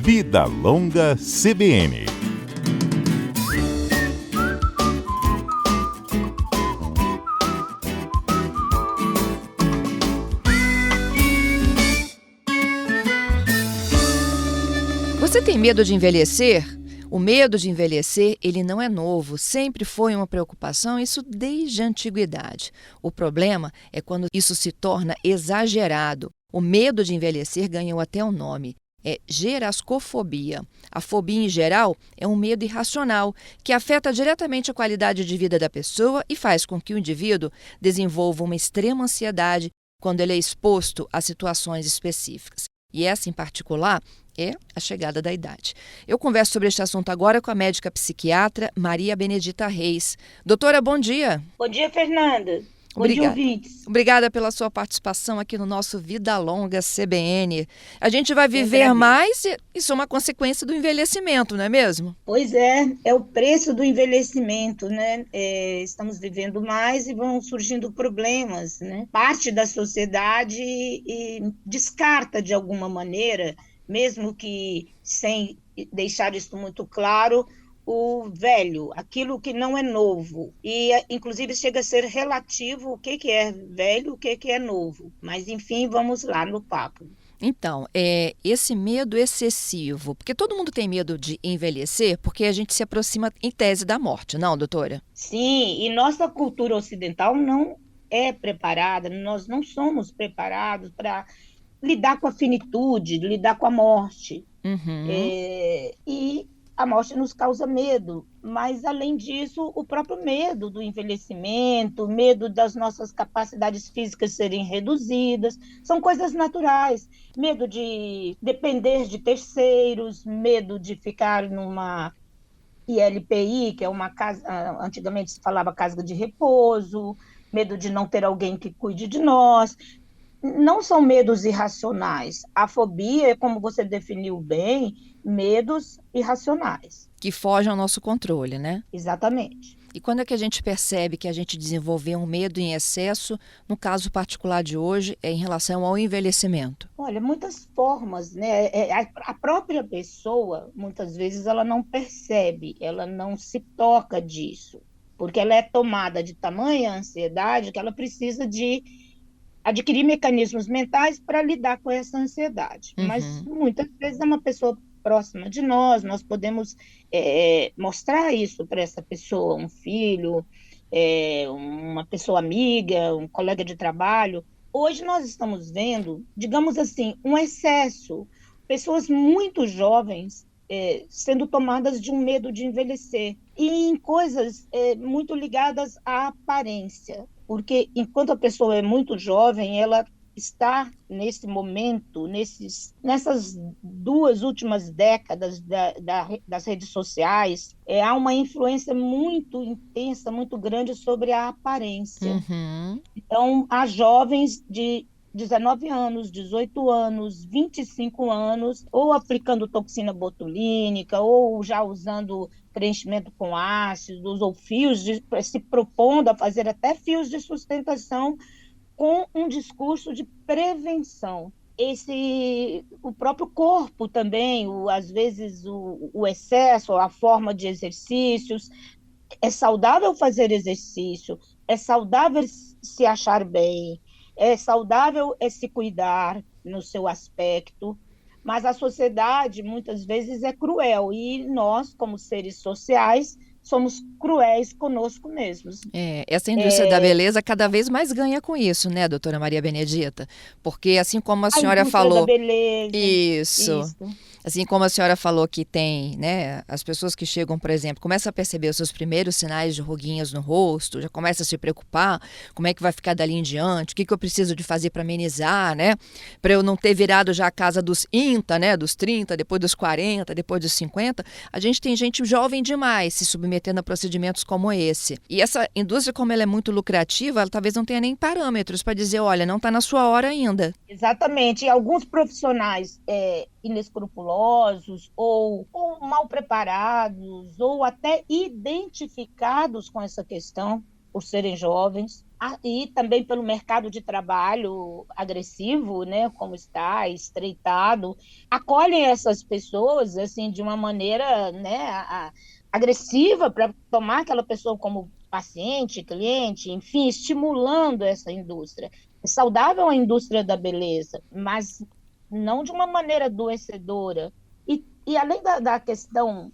Vida Longa CBN. Você tem medo de envelhecer? O medo de envelhecer, ele não é novo, sempre foi uma preocupação, isso desde a antiguidade. O problema é quando isso se torna exagerado. O medo de envelhecer ganhou até um nome, é gerascofobia. A fobia, em geral, é um medo irracional que afeta diretamente a qualidade de vida da pessoa e faz com que o indivíduo desenvolva uma extrema ansiedade quando ele é exposto a situações específicas. E essa, em particular, é a chegada da idade. Eu converso sobre este assunto agora com a médica psiquiatra Maria Benedita Reis. Doutora, bom dia. Bom dia, Fernanda. Bom dia, ouvintes. Obrigada pela sua participação aqui no nosso Vida Longa CBN. A gente vai viver mais e isso é uma consequência do envelhecimento, não é mesmo? Pois é o preço do envelhecimento, né? Estamos vivendo mais e vão surgindo problemas, né? Parte da sociedade descarta de alguma maneira, mesmo que sem deixar isso muito claro, o velho, aquilo que não é novo, e inclusive chega a ser relativo o que é velho, o que é novo, mas enfim, vamos lá no papo. Então, esse medo excessivo, porque todo mundo tem medo de envelhecer, porque a gente se aproxima em tese da morte, não, doutora? Sim, e nossa cultura ocidental não é preparada, nós não somos preparados para lidar com a finitude, lidar com a morte. E a morte nos causa medo, mas, além disso, o próprio medo do envelhecimento, medo das nossas capacidades físicas serem reduzidas, são coisas naturais. Medo de depender de terceiros, medo de ficar numa ILPI, que é uma casa, antigamente se falava casa de repouso, medo de não ter alguém que cuide de nós. Não são medos irracionais. A fobia é, como você definiu bem, medos irracionais. Que fogem ao nosso controle, né? Exatamente. E quando é que a gente percebe que a gente desenvolveu um medo em excesso, no caso particular de hoje, em relação ao envelhecimento? Olha, muitas formas, né? A própria pessoa, muitas vezes, ela não percebe, ela não se toca disso, porque ela é tomada de tamanha ansiedade que ela precisa de adquirir mecanismos mentais para lidar com essa ansiedade. Mas muitas vezes é uma pessoa próxima de nós podemos mostrar isso para essa pessoa, um filho, uma pessoa amiga, um colega de trabalho. Hoje nós estamos vendo, digamos assim, um excesso, pessoas muito jovens sendo tomadas de um medo de envelhecer, e em coisas muito ligadas à aparência, porque enquanto a pessoa é muito jovem, ela está nesse momento, nessas 2 últimas décadas das redes sociais, há uma influência muito intensa, muito grande sobre a aparência. Então, há jovens de 19 anos, 18 anos, 25 anos, ou aplicando toxina botulínica, ou já usando preenchimento com ácidos, ou se propondo a fazer até fios de sustentação com um discurso de prevenção. O próprio corpo também, às vezes o excesso, a forma de exercícios. É saudável fazer exercício, é saudável se achar bem, é saudável se cuidar no seu aspecto, mas a sociedade muitas vezes é cruel e nós, como seres sociais, somos cruéis conosco mesmos. Essa indústria da beleza cada vez mais ganha com isso, né, doutora Maria Benedita? Porque assim como a senhora falou... Da beleza. Isso. Assim como a senhora falou que tem, né, as pessoas que chegam, por exemplo, começam a perceber os seus primeiros sinais de ruguinhas no rosto, já começa a se preocupar, como é que vai ficar dali em diante, o que eu preciso de fazer para amenizar, né, para eu não ter virado já a casa dos INTA, né, dos 30, depois dos 40, depois dos 50, a gente tem gente jovem demais se submetendo a procedimentos como esse. E essa indústria, como ela é muito lucrativa, ela talvez não tenha nem parâmetros para dizer, olha, não está na sua hora ainda. Exatamente. E alguns profissionais inescrupulosos ou mal preparados ou até identificados com essa questão por serem jovens, E também pelo mercado de trabalho agressivo, né, como está, estreitado, acolhem essas pessoas assim de uma maneira, né, agressiva para tomar aquela pessoa como paciente, cliente, enfim, estimulando essa indústria. É saudável a indústria da beleza, mas não de uma maneira adoecedora. E além da questão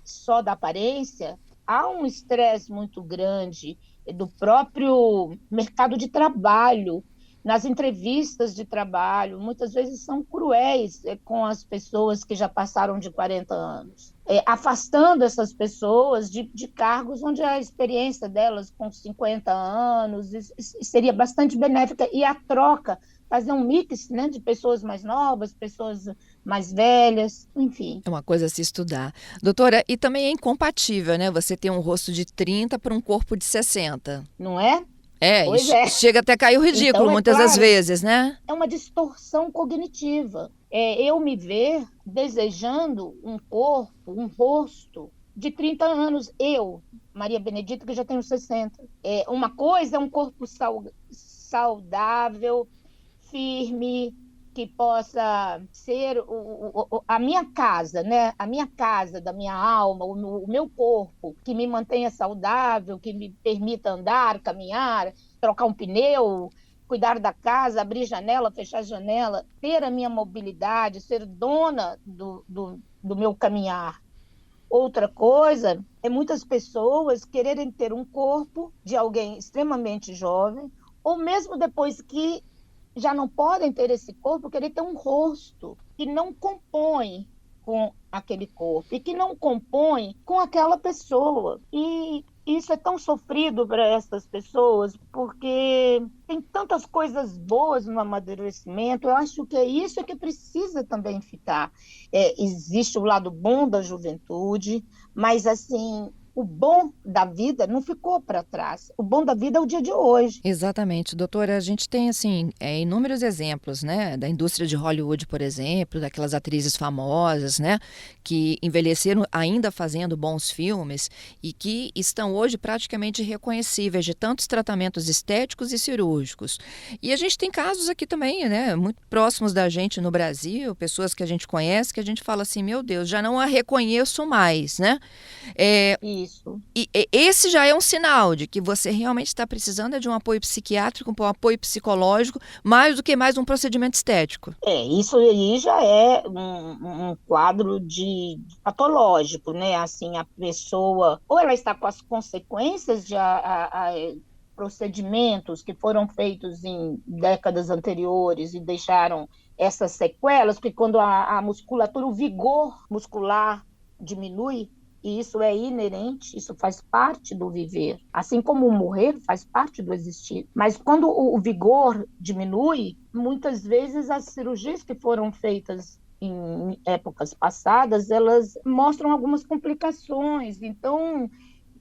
só da aparência, há um estresse muito grande do próprio mercado de trabalho, nas entrevistas de trabalho, muitas vezes são cruéis com as pessoas que já passaram de 40 anos, afastando essas pessoas de cargos onde a experiência delas com 50 anos seria bastante benéfica, e a troca, fazer um mix, né, de pessoas mais novas, pessoas mais velhas, enfim. É uma coisa a se estudar. Doutora, e também é incompatível, né? Você ter um rosto de 30 para um corpo de 60. Não é? E Pois é. chega até a cair o ridículo Então, é muitas das claro, vezes, né? é uma distorção cognitiva. Eu me ver desejando um corpo, um rosto de 30 anos. Eu, Maria Benedita, que já tenho 60. Uma coisa é um corpo saudável, firme, que possa ser a minha casa, né? A minha casa da minha alma, o meu corpo, que me mantenha saudável, que me permita andar, caminhar, trocar um pneu, cuidar da casa, abrir janela, fechar janela, ter a minha mobilidade, ser dona do meu caminhar. Outra coisa é muitas pessoas quererem ter um corpo de alguém extremamente jovem, ou mesmo depois que já não podem ter esse corpo, querer ter um rosto que não compõe com aquele corpo e que não compõe com aquela pessoa. E isso é tão sofrido para essas pessoas, porque tem tantas coisas boas no amadurecimento. Eu acho que é isso que precisa também ficar. Existe o lado bom da juventude, mas assim, o bom da vida não ficou para trás. O bom da vida é o dia de hoje. Exatamente, doutora. A gente tem, assim, inúmeros exemplos, né? Da indústria de Hollywood, por exemplo, daquelas atrizes famosas, né? Que envelheceram ainda fazendo bons filmes e que estão hoje praticamente irreconhecíveis de tantos tratamentos estéticos e cirúrgicos. E a gente tem casos aqui também, né? Muito próximos da gente no Brasil, pessoas que a gente conhece, que a gente fala assim, meu Deus, já não a reconheço mais, né? Isso. E esse já é um sinal de que você realmente está precisando de um apoio psiquiátrico, um apoio psicológico, mais do que mais um procedimento estético. Isso aí já é um quadro de patológico, né? Assim, a pessoa, ou ela está com as consequências de procedimentos que foram feitos em décadas anteriores e deixaram essas sequelas, porque quando a musculatura, o vigor muscular diminui, e isso é inerente, isso faz parte do viver. Assim como o morrer faz parte do existir. Mas quando o vigor diminui, muitas vezes as cirurgias que foram feitas em épocas passadas, elas mostram algumas complicações. Então,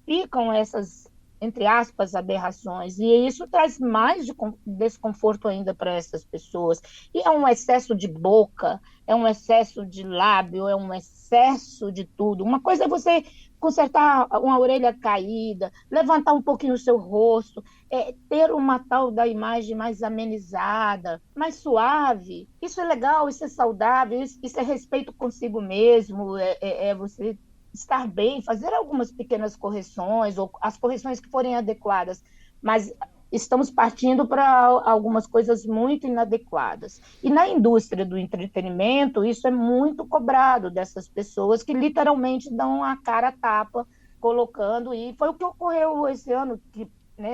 ficam essas, entre aspas, aberrações. E isso traz mais desconforto ainda para essas pessoas. E é um excesso de boca, é um excesso de lábio, é um excesso de tudo. Uma coisa é você consertar uma orelha caída, levantar um pouquinho o seu rosto, ter uma tal da imagem mais amenizada, mais suave. Isso é legal, isso é saudável, isso é respeito consigo mesmo, você estar bem, fazer algumas pequenas correções, ou as correções que forem adequadas, mas estamos partindo para algumas coisas muito inadequadas. E na indústria do entretenimento, isso é muito cobrado dessas pessoas que literalmente dão a cara a tapa, colocando, e foi o que ocorreu esse ano, que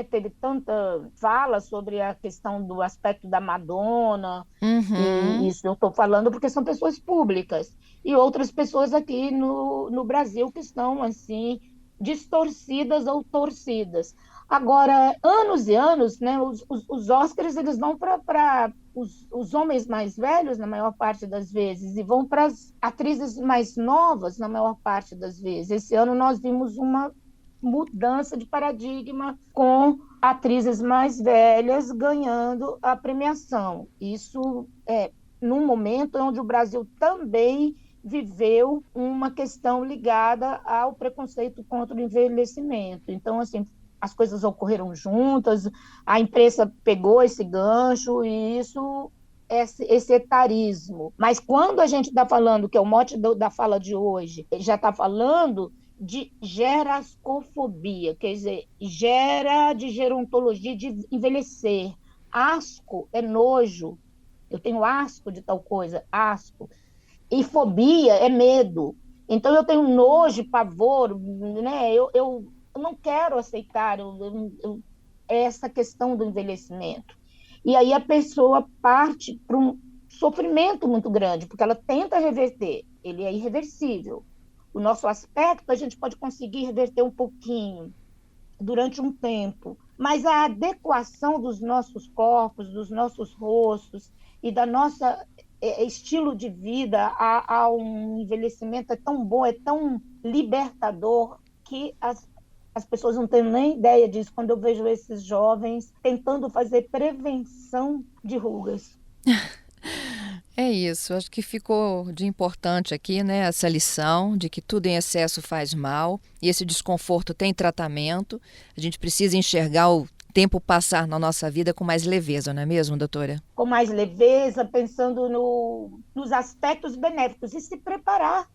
teve tanta fala sobre a questão do aspecto da Madonna, e isso eu estou falando porque são pessoas públicas, e outras pessoas aqui no Brasil que estão, assim, distorcidas ou torcidas. Agora, anos e anos, né, os Oscars, eles vão para os homens mais velhos, na maior parte das vezes, e vão para as atrizes mais novas, na maior parte das vezes. Esse ano nós vimos uma mudança de paradigma com atrizes mais velhas ganhando a premiação. Isso é num momento onde o Brasil também viveu uma questão ligada ao preconceito contra o envelhecimento. Então, assim, as coisas ocorreram juntas, a imprensa pegou esse gancho e isso, esse etarismo. Mas quando a gente está falando, que é o mote da fala de hoje, já está falando de gerascofobia, quer dizer, de gerontologia, de envelhecer. Asco é nojo. Eu tenho asco de tal coisa, asco. E fobia é medo. Então, eu tenho nojo, pavor, né? Eu não quero aceitar essa questão do envelhecimento. E aí a pessoa parte para um sofrimento muito grande, porque ela tenta reverter, ele é irreversível. O nosso aspecto, a gente pode conseguir reverter um pouquinho, durante um tempo, mas a adequação dos nossos corpos, dos nossos rostos e da nossa estilo de vida a um envelhecimento é tão bom, é tão libertador, que as pessoas não têm nem ideia disso quando eu vejo esses jovens tentando fazer prevenção de rugas. É isso, acho que ficou de importante aqui, né, essa lição de que tudo em excesso faz mal e esse desconforto tem tratamento. A gente precisa enxergar o tempo passar na nossa vida com mais leveza, não é mesmo, doutora? Com mais leveza, pensando nos aspectos benéficos e se preparar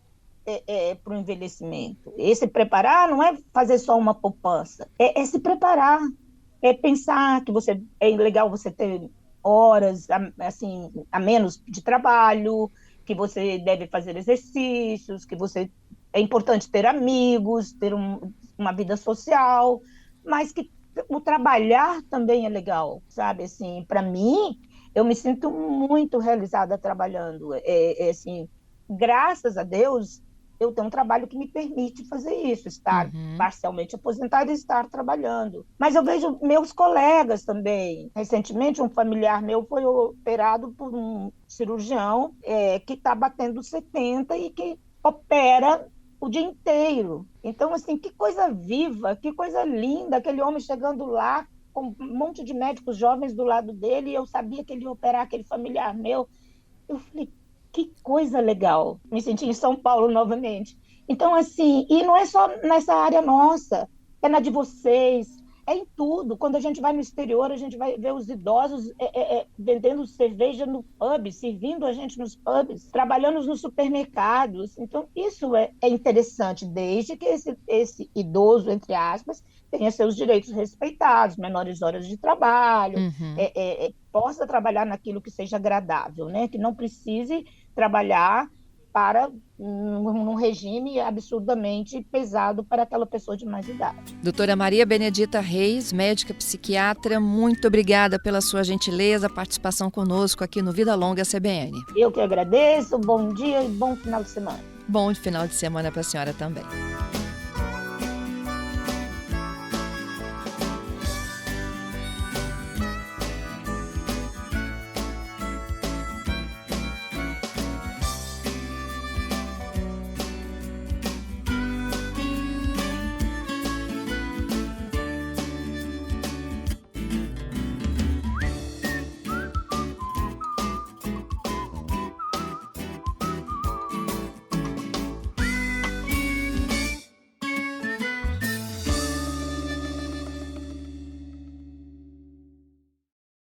para o envelhecimento. E se preparar não é fazer só uma poupança, é se preparar, é pensar que é legal você ter horas assim, a menos de trabalho, que você deve fazer exercícios, que é importante ter amigos, ter uma vida social, mas que o trabalhar também é legal, sabe? Assim, para mim, eu me sinto muito realizada trabalhando. Assim, graças a Deus, eu tenho um trabalho que me permite fazer isso, estar parcialmente aposentada e estar trabalhando. Mas eu vejo meus colegas também. Recentemente, um familiar meu foi operado por um cirurgião que está batendo 70 e que opera o dia inteiro. Então, assim, que coisa viva, que coisa linda, aquele homem chegando lá com um monte de médicos jovens do lado dele, e eu sabia que ele ia operar aquele familiar meu. Eu falei, que coisa legal. Me senti em São Paulo novamente. Então, assim, e não é só nessa área nossa, é na de vocês, é em tudo. Quando a gente vai no exterior, a gente vai ver os idosos vendendo cerveja no pub, servindo a gente nos pubs, trabalhando nos supermercados. Então, isso é interessante, desde que esse idoso, entre aspas, tenha seus direitos respeitados, menores horas de trabalho, possa trabalhar naquilo que seja agradável, né? Que não precise trabalhar para num regime absurdamente pesado para aquela pessoa de mais idade. Doutora Maria Benedita Reis, médica psiquiatra, muito obrigada pela sua gentileza, participação conosco aqui no Vida Longa CBN. Eu que agradeço, bom dia e bom final de semana. Bom final de semana para a senhora também.